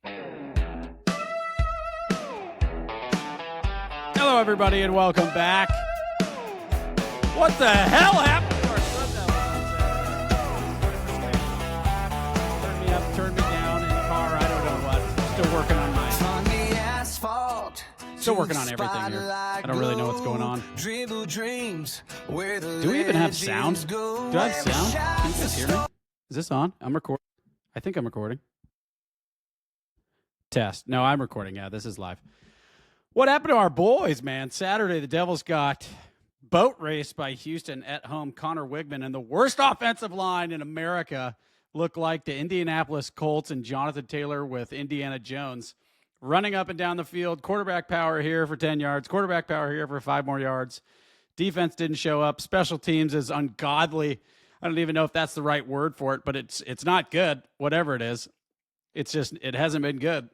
Hello, everybody, and welcome back. What the hell happened to our Sun Devils? Turn me up, turn me down in the car. I don't know what. Still working on mine. Still working on everything here. I don't really know what's going on. Do we even have sound? Do I have sound? Can you guys hear me? Is this on? I'm recording. I think I'm recording. Test. No, I'm recording. Yeah, this is live. What happened to our boys, man? Saturday, the Devils got boat raced by Houston at home. Connor Wigman and the worst offensive line in America looked like the Indianapolis Colts and Jonathan Taylor with Indiana Jones running up and down the field. Quarterback power here for 10 yards. Quarterback power here for 5 more yards. Defense didn't show up. Special teams is ungodly. I don't even know if that's the right word for it, but it's not good, whatever it is. It's just, it hasn't been good.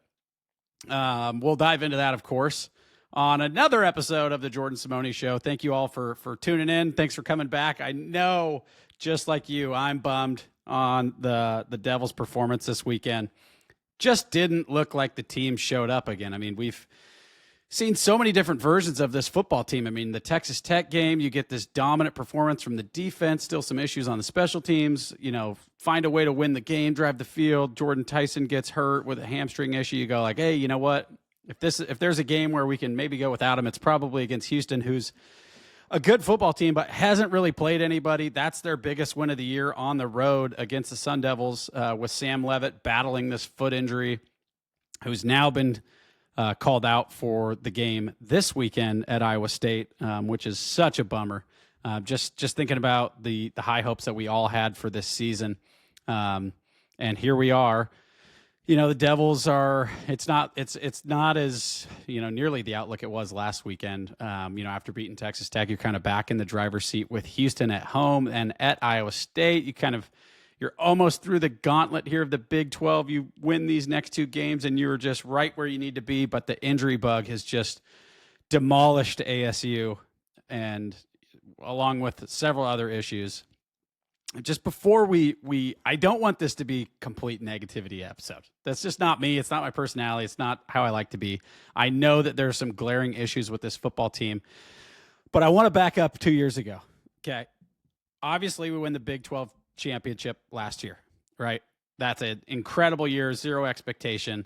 We'll dive into that, of course, on another episode of the Jordan Simone Show. Thank you all for tuning in. Thanks for coming back. I know, just like you, I'm bummed on the Devils' performance this weekend. Just didn't look like the team showed up again. I mean, we've seen so many different versions of this football team. I mean, the Texas Tech game, you get this dominant performance from the defense, still some issues on the special teams, find a way to win the game, drive the field. Jordan Tyson gets hurt with a hamstring issue. You go like, hey, you know what? If there's a game where we can maybe go without him, it's probably against Houston, who's a good football team, but hasn't really played anybody. That's their biggest win of the year on the road against the Sun Devils, with Sam Leavitt battling this foot injury, who's now been called out for the game this weekend at Iowa State, which is such a bummer. Just thinking about the high hopes that we all had for this season. And here we are. The Devils are, it's not as, nearly the outlook it was last weekend. After beating Texas Tech, you're kind of back in the driver's seat with Houston at home and at Iowa State. You're almost through the gauntlet here of the Big 12. You win these next 2 games and you're just right where you need to be. But the injury bug has just demolished ASU, and along with several other issues. Just before I don't want this to be complete negativity episode. That's just not me. It's not my personality. It's not how I like to be. I know that there are some glaring issues with this football team, but I want to back up 2 years ago. Okay. Obviously we win the Big 12 championship last year, right? That's an incredible year, zero expectation.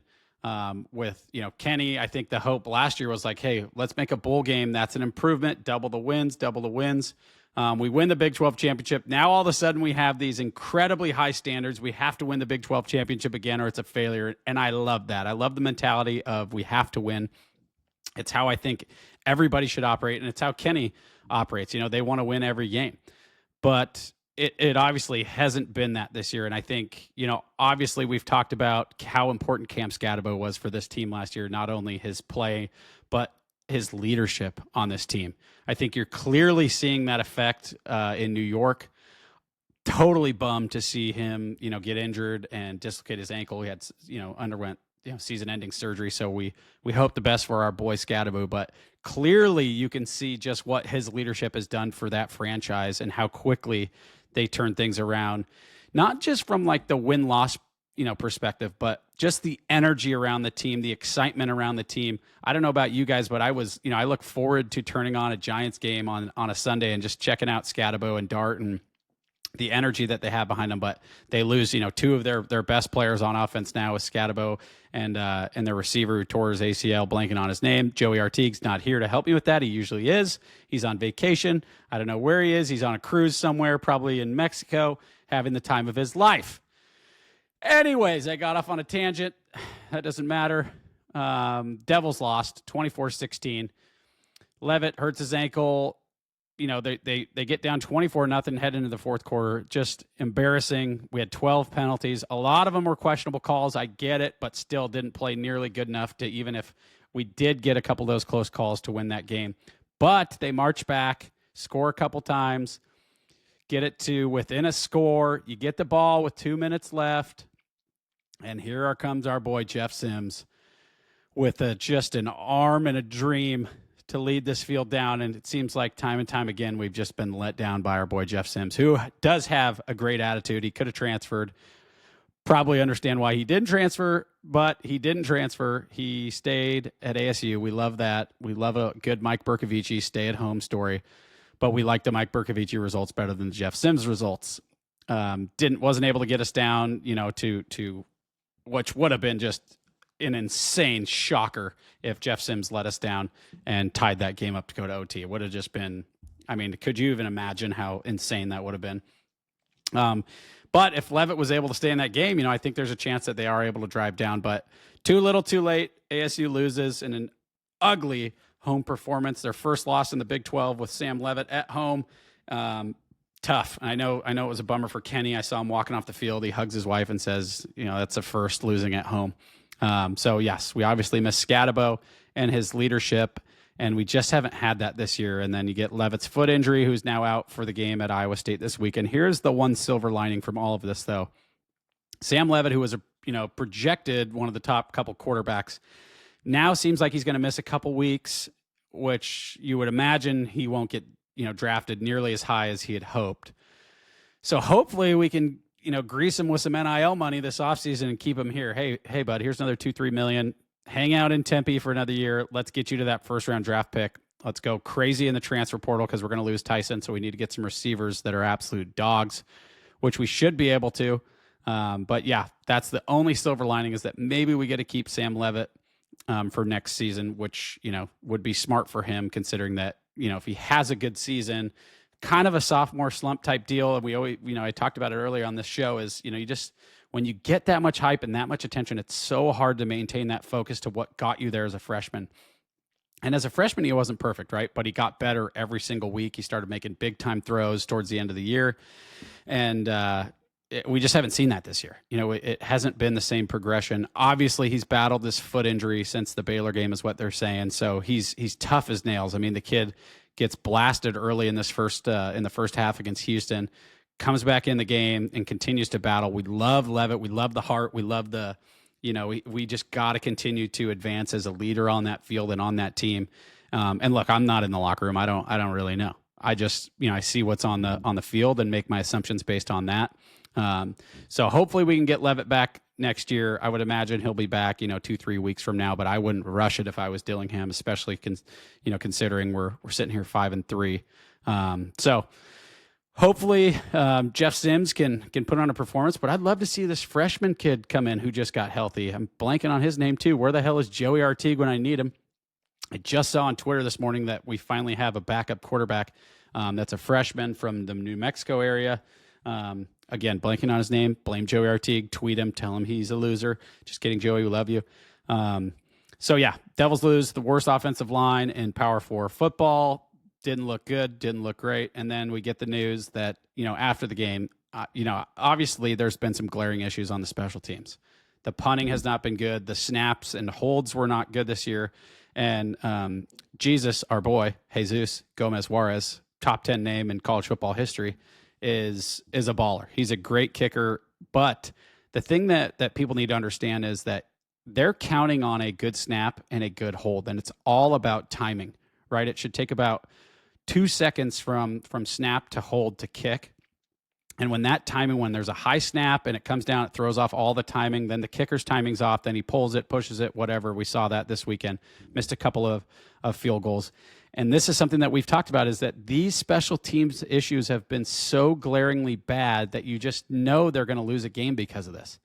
With Kenny, I think the hope last year was like, hey, let's make a bowl game. That's an improvement. Double the wins. We win the Big 12 championship. Now all of a sudden we have these incredibly high standards. We have to win the Big 12 championship again or it's a failure. And I love that. I love the mentality of we have to win. It's how I think everybody should operate, and it's how Kenny operates. They want to win every game. But it obviously hasn't been that this year. And I think, obviously we've talked about how important Cam Scadabo was for this team last year, not only his play, but his leadership on this team. I think you're clearly seeing that effect in New York. Totally bummed to see him, get injured and dislocate his ankle. He had, underwent, season-ending surgery. So we hope the best for our boy Scadabo, but clearly you can see just what his leadership has done for that franchise and how quickly they turn things around, not just from like the win-loss, perspective, but just the energy around the team, the excitement around the team. I don't know about you guys, but I look forward to turning on a Giants game on a Sunday and just checking out Scadabo and Dart and the energy that they have behind them. But they lose, 2 of their best players on offense now with Scadabo and their receiver who tore his ACL, blanking on his name. Joey Artigue's not here to help me with that. He usually is. He's on vacation. I don't know where he is. He's on a cruise somewhere, probably in Mexico, having the time of his life. Anyways, I got off on a tangent. That doesn't matter. Devils lost 24-16. Leavitt hurts his ankle. They get down 24-0 head into the fourth quarter. Just embarrassing. We had 12 penalties. A lot of them were questionable calls. I get it, but still didn't play nearly good enough to, even if we did get a couple of those close calls, to win that game. But they march back, score a couple times, get it to within a score. You get the ball with 2 minutes left. And here comes our boy Jeff Sims with just an arm and a dream to lead this field down. And it seems like time and time again, we've just been let down by our boy Jeff Sims, who does have a great attitude. He could have transferred, probably understand why he didn't transfer, but he didn't transfer. He stayed at ASU. We love that. We love a good Mike Bercovici stay-at-home story, but we like the Mike Bercovici results better than the Jeff Sims results. Wasn't able to get us down, to which would have been just an insane shocker if Jeff Sims let us down and tied that game up to go to OT. It would have just been, could you even imagine how insane that would have been? But if Leavitt was able to stay in that game, I think there's a chance that they are able to drive down. But too little, too late. ASU loses in an ugly home performance. Their first loss in the Big 12 with Sam Leavitt at home. Tough. I know it was a bummer for Kenny. I saw him walking off the field. He hugs his wife and says, that's a first, losing at home. So yes, we obviously miss Scatabo and his leadership, and we just haven't had that this year. And then you get Leavitt's foot injury, who's now out for the game at Iowa State this weekend. Here's the one silver lining from all of this, though. Sam Leavitt, who was projected one of the top couple quarterbacks, now seems like he's going to miss a couple weeks, which you would imagine he won't get drafted nearly as high as he had hoped. So hopefully we can grease him with some NIL money this offseason and keep him here. Hey, bud, here's another $2-3 million. Hang out in Tempe for another year. Let's get you to that first round draft pick. Let's go crazy in the transfer portal because we're going to lose Tyson. So we need to get some receivers that are absolute dogs, which we should be able to. But yeah, that's the only silver lining, is that maybe we get to keep Sam Leavitt for next season, which, would be smart for him, considering that, if he has a good season, kind of a sophomore slump type deal. And we always, I talked about it earlier on this show, is, when you get that much hype and that much attention, it's so hard to maintain that focus to what got you there as a freshman. And as a freshman, he wasn't perfect, right? But he got better every single week. He started making big time throws towards the end of the year. And we just haven't seen that this year. It hasn't been the same progression. Obviously, he's battled this foot injury since the Baylor game, is what they're saying. So he's tough as nails. The kid gets blasted early in the first half against Houston, comes back in the game and continues to battle. We love Leavitt. We love the heart. We love the, we just got to continue to advance as a leader on that field and on that team. And look, I'm not in the locker room. I don't really know. I just, I see what's on the field and make my assumptions based on that. So hopefully we can get Leavitt back next year. I would imagine he'll be back, 2-3 weeks from now, but I wouldn't rush it if I was Dillingham, especially considering we're sitting here 5-3. So hopefully Jeff Sims can put on a performance, but I'd love to see this freshman kid come in who just got healthy. I'm blanking on his name too. Where the hell is Joey Artigue when I need him? I just saw on Twitter this morning that we finally have a backup quarterback. That's a freshman from the New Mexico area. Again, blanking on his name. Blame Joey Artigue. Tweet him. Tell him he's a loser. Just kidding, Joey. We love you. So yeah, Devils lose. The worst offensive line in Power 4 football. Didn't look good. Didn't look great. And then we get the news that, after the game, obviously there's been some glaring issues on the special teams. The punting has not been good. The snaps and holds were not good this year. And Jesus, our boy, Jesus Gomez Juarez, top 10 name in college football history, is a baller. He's a great kicker. But the thing that people need to understand is that they're counting on a good snap and a good hold. And it's all about timing, right? It should take about 2 seconds from snap to hold to kick. And when there's a high snap and it comes down, it throws off all the timing, then the kicker's timing's off, then he pulls it, pushes it, whatever. We saw that this weekend. Missed a couple of field goals. And this is something that we've talked about, is that these special teams issues have been so glaringly bad that you just know they're going to lose a game because of this.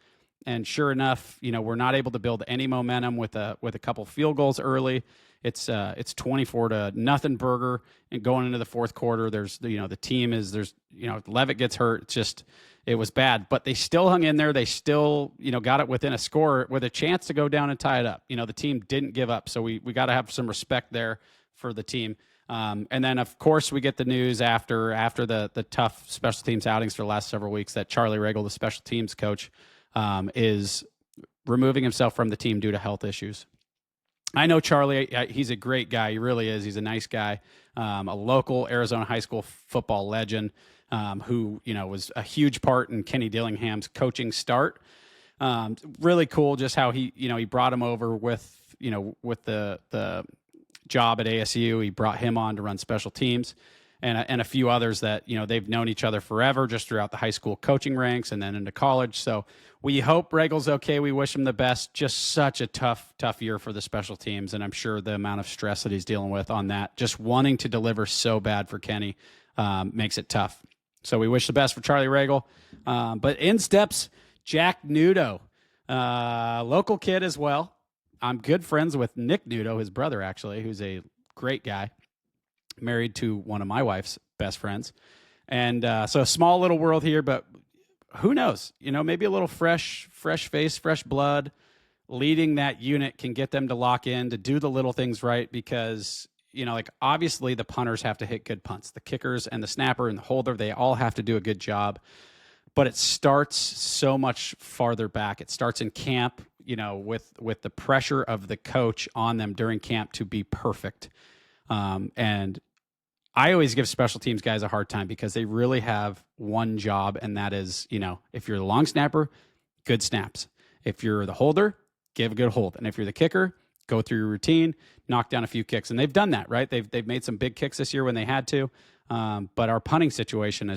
And sure enough, we're not able to build any momentum with a couple field goals early. It's 24-0 Burger, and going into the fourth quarter, Leavitt gets hurt. It was bad, but they still hung in there. They still, got it within a score with a chance to go down and tie it up. The team didn't give up. So we got to have some respect there for the team. And then of course we get the news after the tough special teams outings for the last several weeks that Charlie Regal, the special teams coach, is removing himself from the team due to health issues. I know Charlie, he's a great guy. He really is. He's a nice guy, a local Arizona high school football legend, who, was a huge part in Kenny Dillingham's coaching start. Really cool just how he brought him over with the job at ASU. He brought him on to run special teams. and a few others that, they've known each other forever just throughout the high school coaching ranks and then into college. So we hope Regal's okay. We wish him the best. Just such a tough year for the special teams. And I'm sure the amount of stress that he's dealing with on that, just wanting to deliver so bad for Kenny, makes it tough. So we wish the best for Charlie Regal. But in steps Jack Nudo, local kid as well. I'm good friends with Nick Nudo, his brother, actually, who's a great guy, married to one of my wife's best friends. And so a small little world here, but who knows? Maybe a little fresh face, fresh blood leading that unit can get them to lock in, to do the little things right, because, obviously the punters have to hit good punts. The kickers and the snapper and the holder, they all have to do a good job. But it starts so much farther back. It starts in camp, with the pressure of the coach on them during camp to be perfect. And I always give special teams guys a hard time because they really have one job, and that is, if you're the long snapper, good snaps. If you're the holder, give a good hold. And if you're the kicker, go through your routine, knock down a few kicks. And they've done that, right? They've made some big kicks this year when they had to. But our punting situation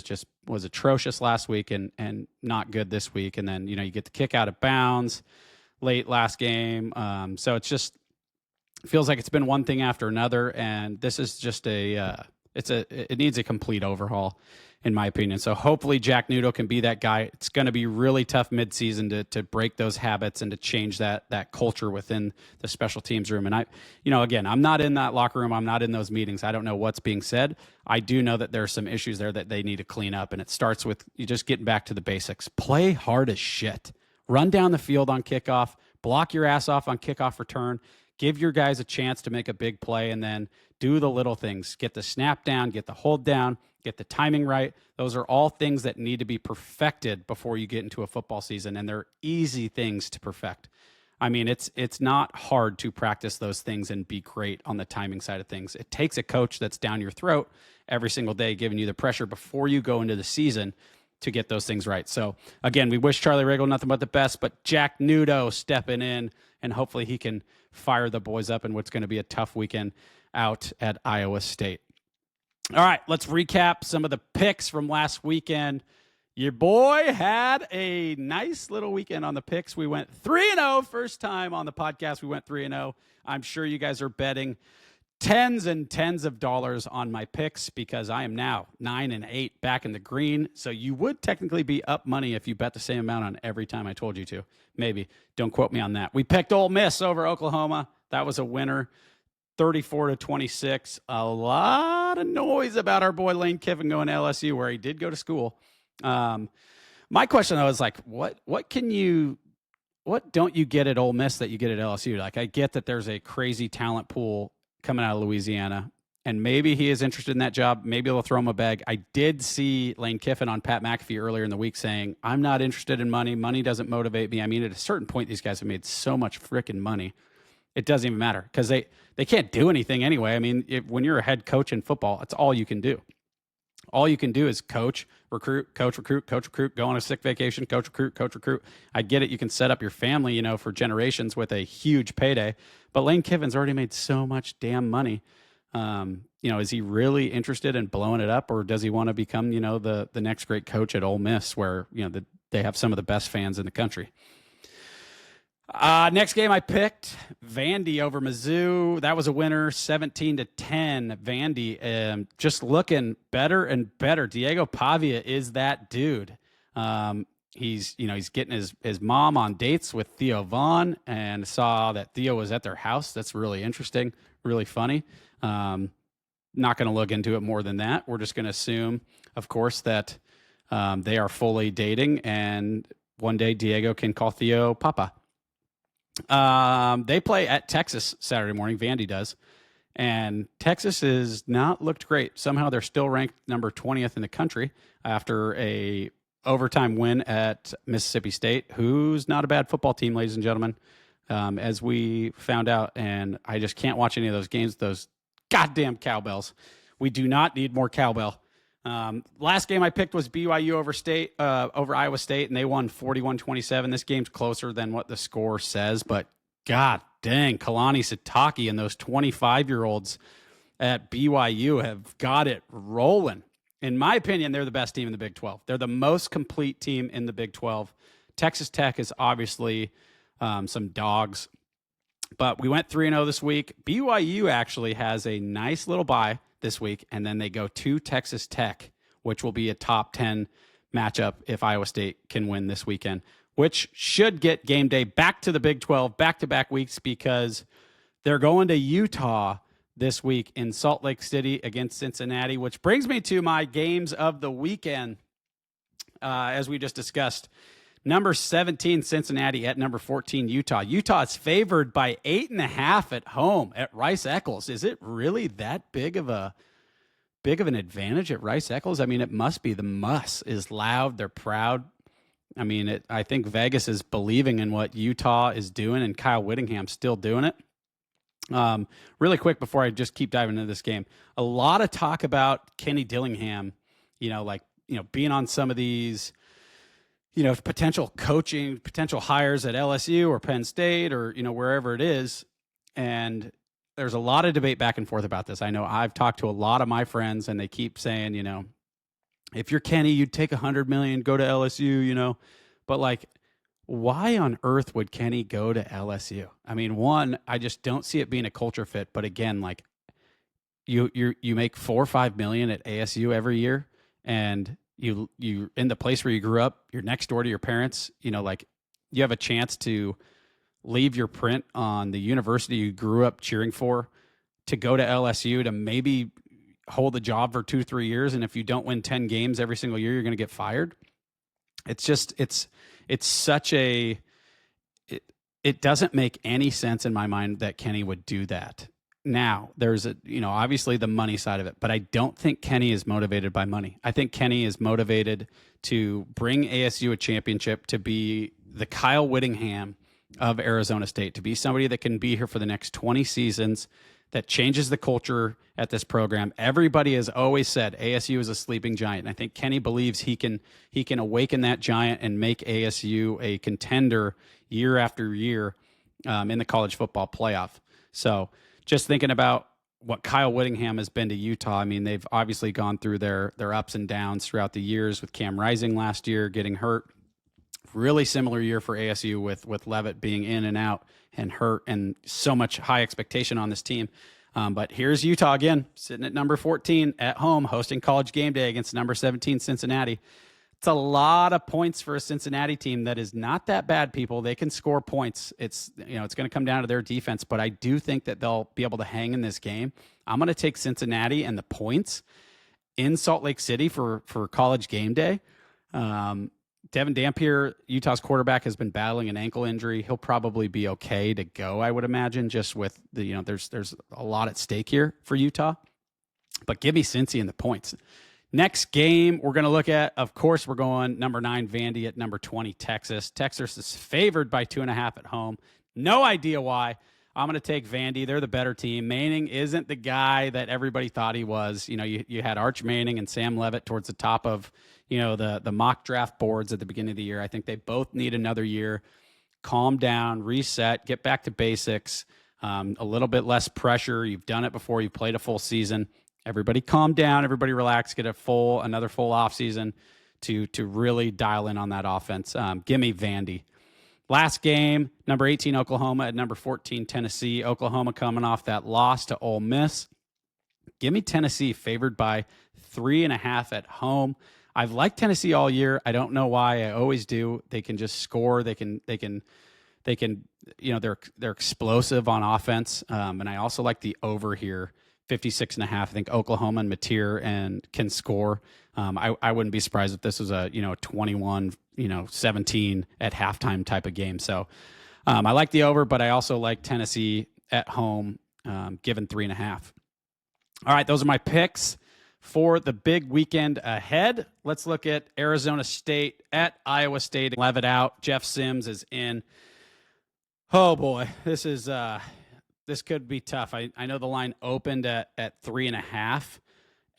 was atrocious last week and not good this week. And then, you get the kick out of bounds late last game. So it feels like it's been one thing after another. And this is just it needs a complete overhaul, in my opinion. So hopefully Jack Nudo can be that guy. It's going to be really tough midseason to break those habits and to change that culture within the special teams room. And again, I'm not in that locker room. I'm not in those meetings. I don't know what's being said. I do know that there are some issues there that they need to clean up. And it starts with you just getting back to the basics. Play hard as shit. Run down the field on kickoff. Block your ass off on kickoff return. Give your guys a chance to make a big play, and then do the little things. Get the snap down, get the hold down, get the timing right. Those are all things that need to be perfected before you get into a football season, and they're easy things to perfect. I mean, it's not hard to practice those things and be great on the timing side of things. It takes a coach that's down your throat every single day, giving you the pressure before you go into the season to get those things right. So, again, we wish Charlie Regal nothing but the best, but Jack Nudo stepping in, and hopefully he can fire the boys up in what's going to be a tough weekend out at Iowa State. All right, let's recap some of the picks from last weekend. Your boy had a nice little weekend on the picks. We went 3-0. First time on the podcast we went 3-0. I'm sure you guys are betting tens and tens of dollars on my picks because I am now 9-8 back in the green. So you would technically be up money if you bet the same amount on every time I told you to. Maybe. Don't quote me on that. We picked Ole Miss over Oklahoma. That was a winner, 34-26. A lot of noise about our boy Lane Kiffin going to LSU, where he did go to school. My question though is like, what don't you get at Ole Miss that you get at LSU? Like, I get that there's a crazy talent pool coming out of Louisiana, and maybe he is interested in that job. Maybe they'll throw him a bag. I did see Lane Kiffin on Pat McAfee earlier in the week saying, I'm not interested in money. Money doesn't motivate me. I mean, at a certain point, these guys have made so much freaking money. It doesn't even matter because they can't do anything anyway. I mean, when you're a head coach in football, it's all you can do. All you can do is coach, recruit, coach, recruit, coach, recruit, go on a sick vacation, coach, recruit, coach, recruit. I get it. You can set up your family, for generations with a huge payday. But Lane Kiffin's already made so much damn money. Is he really interested in blowing it up, or does he want to become, the next great coach at Ole Miss where, they have some of the best fans in the country? Next game I picked Vandy over Mizzou. That was a winner, 17-10. Vandy, just looking better and better. Diego Pavia is that dude. He's getting his mom on dates with Theo Vaughn, and saw that Theo was at their house. That's really interesting, really funny. Not going to look into it more than that. We're just going to assume, of course, that they are fully dating, and one day Diego can call Theo Papa. They play at Texas Saturday morning. Vandy does. And Texas has not looked great. Somehow they're still ranked number 20th in the country after a overtime win at Mississippi State, who's not a bad football team, ladies and gentlemen, as we found out. And I just can't watch any of those games, those goddamn cowbells. We do not need more cowbell. Last game I picked was BYU over Iowa State, and they won 41-27. This game's closer than what the score says, but god dang, Kalani Sitake and those 25-year-olds at BYU have got it rolling. In my opinion, they're the best team in the Big 12. They're the most complete team in the Big 12. Texas Tech is obviously some dogs, but we went 3-0 this week. BYU actually has a nice little bye this week, and then they go to Texas Tech, which will be a top 10 matchup if Iowa State can win this weekend, which should get game day back to the Big 12 back-to-back weeks because they're going to Utah this week in Salt Lake City against Cincinnati, which brings me to my games of the weekend. As we just discussed, number 17, Cincinnati at number 14, Utah. Utah is favored by 8.5 at home at Rice-Eccles. Is it really that big of an advantage at Rice-Eccles? I mean, it must be. The muss is loud. They're proud. I mean, I think Vegas is believing in what Utah is doing, and Kyle Whittingham's still doing it. Really quick before I just keep diving into this game, a lot of talk about Kenny Dillingham, being on some of these, potential coaching, potential hires at LSU or Penn State or, wherever it is. And there's a lot of debate back and forth about this. I know I've talked to a lot of my friends and they keep saying, if you're Kenny, you'd take $100 million, go to LSU, but why on earth would Kenny go to LSU? I mean, one, I just don't see it being a culture fit. But again, you make $4 or $5 million at ASU every year, and you in the place where you grew up, you're next door to your parents. You have a chance to leave your print on the university you grew up cheering for, to go to LSU to maybe hold a job for 2-3 years, and if you don't win 10 games every single year, you're going to get fired. It's such a, it doesn't make any sense in my mind that Kenny would do that. Now, there's obviously the money side of it, but I don't think Kenny is motivated by money. I think Kenny is motivated to bring ASU a championship, to be the Kyle Whittingham of Arizona State, to be somebody that can be here for the next 20 seasons, that changes the culture at this program. Everybody has always said ASU is a sleeping giant. And I think Kenny believes he can awaken that giant and make ASU a contender year after year in the college football playoff. So just thinking about what Kyle Whittingham has been to Utah, I mean, they've obviously gone through their ups and downs throughout the years, with Cam Rising last year getting hurt. Really similar year for ASU with Leavitt being in and out and hurt, and so much high expectation on this team. But here's Utah again, sitting at number 14 at home, hosting College Game Day against number 17 Cincinnati. It's a lot of points for a Cincinnati team that is not that bad, people. They can score points. It's going to come down to their defense, but I do think that they'll be able to hang in this game. I'm going to take Cincinnati and the points in Salt Lake City for College Game Day. Devin Dampier, Utah's quarterback, has been battling an ankle injury. He'll probably be okay to go, I would imagine, just with the, there's a lot at stake here for Utah. But give me Cincy and the points. Next game we're going to look at, of course, we're going number 9 Vandy at number 20 Texas. Texas is favored by 2.5 at home. No idea why. I'm going to take Vandy. They're the better team. Manning isn't the guy that everybody thought he was. You had Arch Manning and Sam Leavitt towards the top of, the mock draft boards at the beginning of the year. I think they both need another year. Calm down, reset, get back to basics, a little bit less pressure. You've done it before. You've played a full season. Everybody calm down. Everybody relax. Get another full off season to really dial in on that offense. Give me Vandy. Last game, number 18 Oklahoma at number 14 Tennessee. Oklahoma coming off that loss to Ole Miss. Give me Tennessee, favored by 3.5 at home. I've liked Tennessee all year. I don't know why. I always do. They can just score. They can. They're explosive on offense. And I also like the over here, 56.5. I think Oklahoma and Mateer can score. I wouldn't be surprised if this was a 21, 17 at halftime type of game. So I like the over, but I also like Tennessee at home, given 3.5. All right, those are my picks for the big weekend ahead. Let's look at Arizona State at Iowa State. Leavitt out. Jeff Sims is in. Oh boy, this could be tough. I know the line opened at 3.5,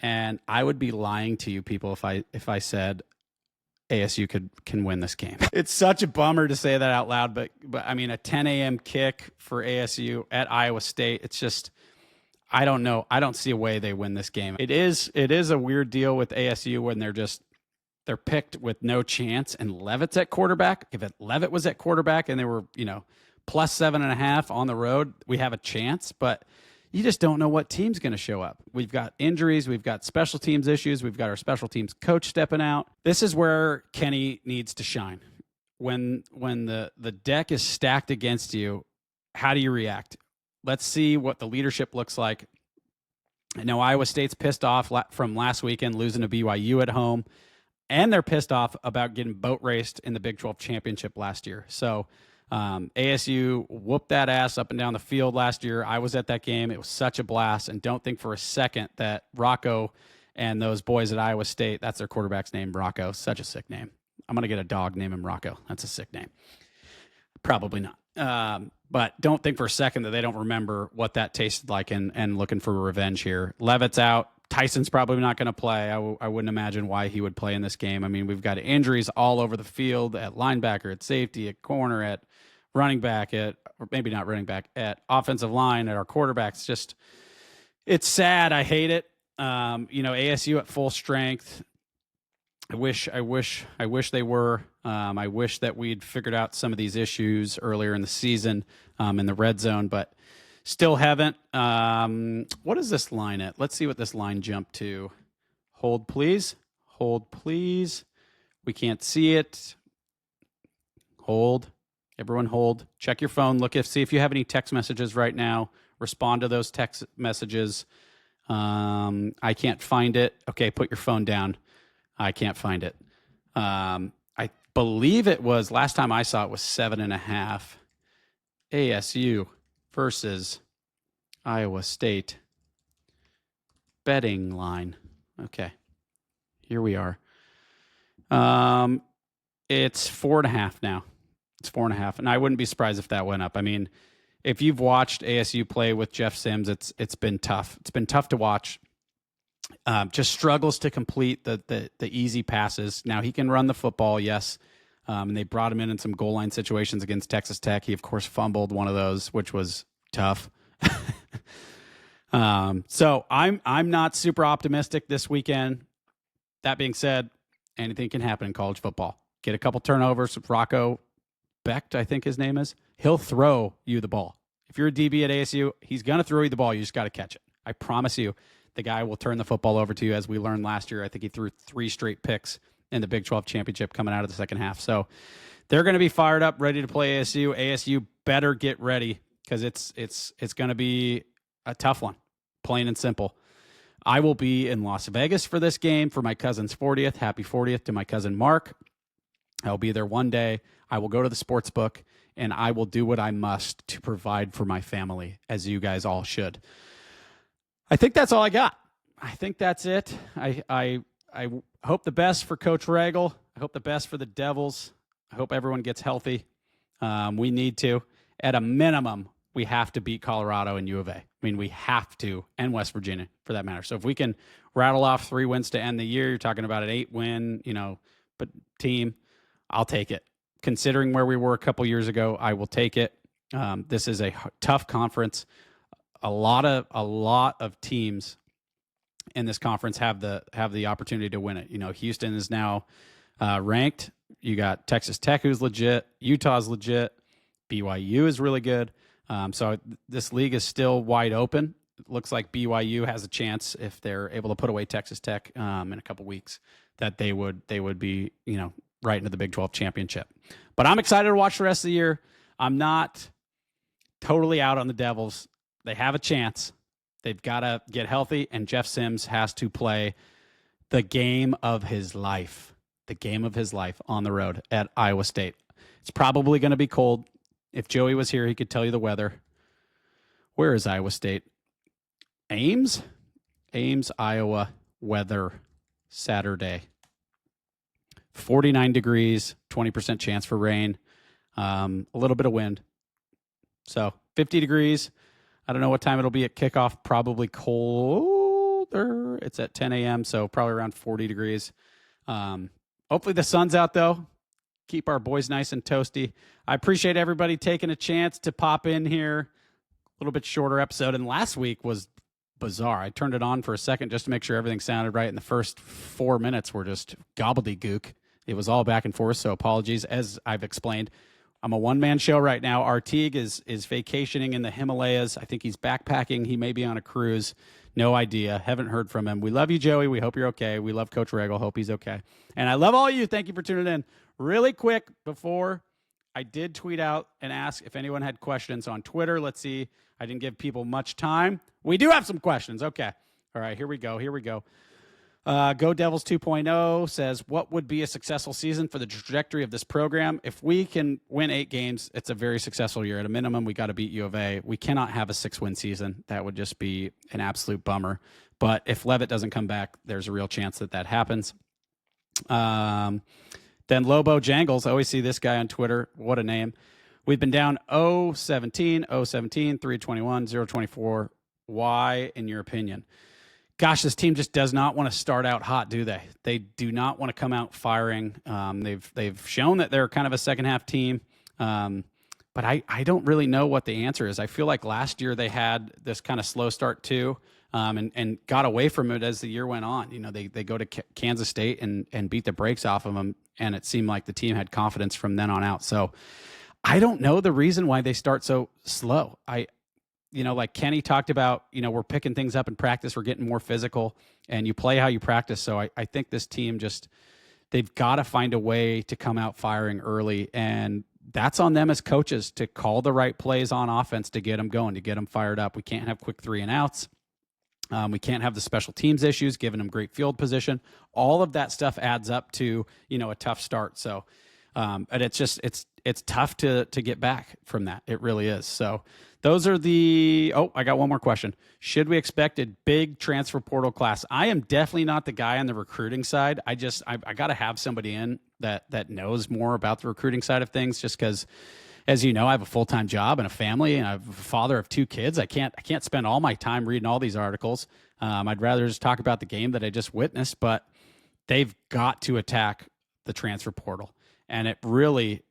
and I would be lying to you people if I said ASU can win this game. It's such a bummer to say that out loud, but I mean, a 10 a.m. kick for ASU at Iowa State. It's just, I don't know. I don't see a way they win this game. It is a weird deal with ASU when they're picked with no chance, and Leavitt's at quarterback. If Leavitt was at quarterback and they were, plus 7.5 on the road, we have a chance, but you just don't know what team's going to show up. We've got injuries. We've got special teams issues. We've got our special teams coach stepping out. This is where Kenny needs to shine. When the deck is stacked against you, how do you react? Let's see what the leadership looks like. I know Iowa State's pissed off from last weekend losing to BYU at home, and they're pissed off about getting boat raced in the Big 12 championship last year. So ASU whooped that ass up and down the field last year. I was at that game. It was such a blast, and don't think for a second that Rocco and those boys at Iowa State, that's their quarterback's name, Rocco. Such a sick name. I'm going to get a dog, name him Rocco. That's a sick name. Probably not. But don't think for a second that they don't remember what that tasted like and looking for revenge here. Leavitt's out. Tyson's probably not going to play. I wouldn't imagine why he would play in this game. I mean, we've got injuries all over the field at linebacker, at safety, at corner, at running back, or maybe not running back, at offensive line, at our quarterbacks. Just, it's sad. I hate it. ASU at full strength. I wish they were. I wish that we'd figured out some of these issues earlier in the season in the red zone, but still haven't. What is this line at? Let's see what this line jumped to. Hold, please. Hold, please. We can't see it. Hold. Everyone hold. Check your phone. See if you have any text messages right now. Respond to those text messages. I can't find it. Okay, put your phone down. I can't find it. I believe it was, last time I saw it was 7.5. ASU versus Iowa State betting line. Okay, here we are. It's 4.5 now. It's 4.5, and I wouldn't be surprised if that went up. I mean, if you've watched ASU play with Jeff Sims, it's been tough. It's been tough to watch. Just struggles to complete the easy passes. Now he can run the football, yes. And they brought him in some goal line situations against Texas Tech. He of course fumbled one of those, which was tough. So I'm not super optimistic this weekend. That being said, anything can happen in college football. Get a couple turnovers. Rocco Becht, I think his name is. He'll throw you the ball. If you're a DB at ASU, he's going to throw you the ball. You just got to catch it. I promise you. The guy will turn the football over to you, as we learned last year. I think he threw 3 straight picks in the Big 12 championship coming out of the second half. So they're going to be fired up, ready to play ASU. ASU better get ready because it's going to be a tough one, plain and simple. I will be in Las Vegas for this game for my cousin's 40th. Happy 40th to my cousin Mark. I'll be there one day. I will go to the sports book, and I will do what I must to provide for my family, as you guys all should. I think that's all I got. I think that's it. I hope the best for Coach Regal. I hope the best for the Devils. I hope everyone gets healthy. We need to. At a minimum, we have to beat Colorado and U of A. I mean, we have to, and West Virginia, for that matter. So if we can rattle off 3 wins to end the year, you're talking about an 8-win, but team, I'll take it. Considering where we were a couple years ago, I will take it. This is a tough conference. A lot of teams in this conference have the opportunity to win it. Houston is now ranked. You got Texas Tech, who's legit. Utah's legit. BYU is really good. So this league is still wide open. It looks like BYU has a chance, if they're able to put away Texas Tech in a couple weeks, that they would be right into the Big 12 championship. But I'm excited to watch the rest of the year. I'm not totally out on the Devils. They have a chance. They've got to get healthy, and Jeff Sims has to play the game of his life. The game of his life on the road at Iowa State. It's probably going to be cold. If Joey was here, he could tell you the weather. Where is Iowa State? Ames, Iowa. Weather Saturday. 49 degrees, 20% chance for rain, a little bit of wind. So 50 degrees. I don't know what time it'll be at kickoff. Probably colder. It's at 10 a.m., so probably around 40 degrees. Hopefully the sun's out, though. Keep our boys nice and toasty. I appreciate everybody taking a chance to pop in here. A little bit shorter episode. And last week was bizarre. I turned it on for a second just to make sure everything sounded right, and the first 4 minutes were just gobbledygook. It was all back and forth, so apologies. As I've explained, I'm a one-man show right now. Artigue is vacationing in the Himalayas. I think he's backpacking. He may be on a cruise. No idea. Haven't heard from him. We love you, Joey. We hope you're okay. We love Coach Regal. Hope he's okay. And I love all of you. Thank you for tuning in. Really quick, before I did tweet out and ask if anyone had questions on Twitter. Let's see. I didn't give people much time. We do have some questions. Okay. All right, here we go. Go Devils 2.0 says, what would be a successful season for the trajectory of this program? If we can win 8 games, it's a very successful year. At a minimum, we got to beat U of A. We cannot have a 6-win season. That would just be an absolute bummer. But if Leavitt doesn't come back, there's a real chance that happens. Then Lobo Jangles. I always see this guy on Twitter. What a name. We've been down 0-17, 3-21, 0-24. Why, in your opinion? Gosh, this team just does not want to start out hot, do they? They do not want to come out firing. They've shown that they're kind of a second-half team, but I don't really know what the answer is. I feel like last year they had this kind of slow start too, and got away from it as the year went on. You know, they go to Kansas State and beat the brakes off of them, and it seemed like the team had confidence from then on out. So I don't know the reason why they start so slow. Like Kenny talked about, we're picking things up in practice. We're getting more physical, and you play how you practice. So I think this team they've got to find a way to come out firing early. And that's on them as coaches to call the right plays on offense to get them going, to get them fired up. We can't have quick 3-and-outs. We can't have the special teams issues, giving them great field position. All of that stuff adds up to, a tough start. So, and it's tough to get back from that. It really is. So those are I got one more question. Should we expect a big transfer portal class? I am definitely not the guy on the recruiting side. I got to have somebody in that knows more about the recruiting side of things, just because, as you know, I have a full-time job and a family, and I'm a father of 2 kids. I can't spend all my time reading all these articles. I'd rather just talk about the game that I just witnessed, but they've got to attack the transfer portal. And it really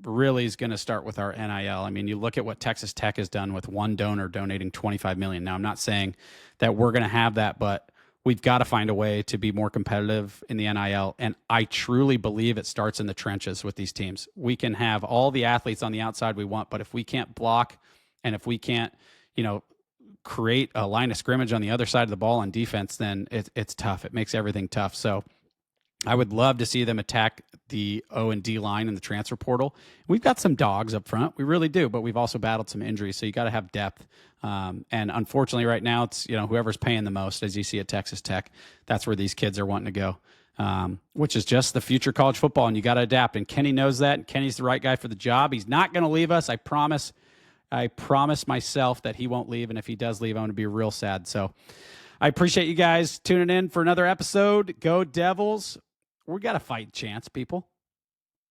is going to start with our NIL. I mean, you look at what Texas Tech has done with one donor donating $25 million. Now, I'm not saying that we're going to have that, but we've got to find a way to be more competitive in the NIL. And I truly believe it starts in the trenches with these teams. We can have all the athletes on the outside we want, but if we can't block, and if we can't, create a line of scrimmage on the other side of the ball on defense, then it's tough. It makes everything tough. So I would love to see them attack the O&D line in the transfer portal. We've got some dogs up front. We really do, but we've also battled some injuries, so you got to have depth. And unfortunately right now it's, whoever's paying the most, as you see at Texas Tech, that's where these kids are wanting to go, which is just the future of college football, and you got to adapt. And Kenny knows that, and Kenny's the right guy for the job. He's not going to leave us. I promise myself that he won't leave, and if he does leave, I'm going to be real sad. So I appreciate you guys tuning in for another episode. Go Devils. We got a fight chance, people.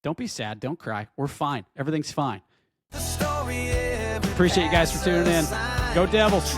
Don't be sad. Don't cry. We're fine. Everything's fine. Appreciate you guys for tuning in. Go Devils.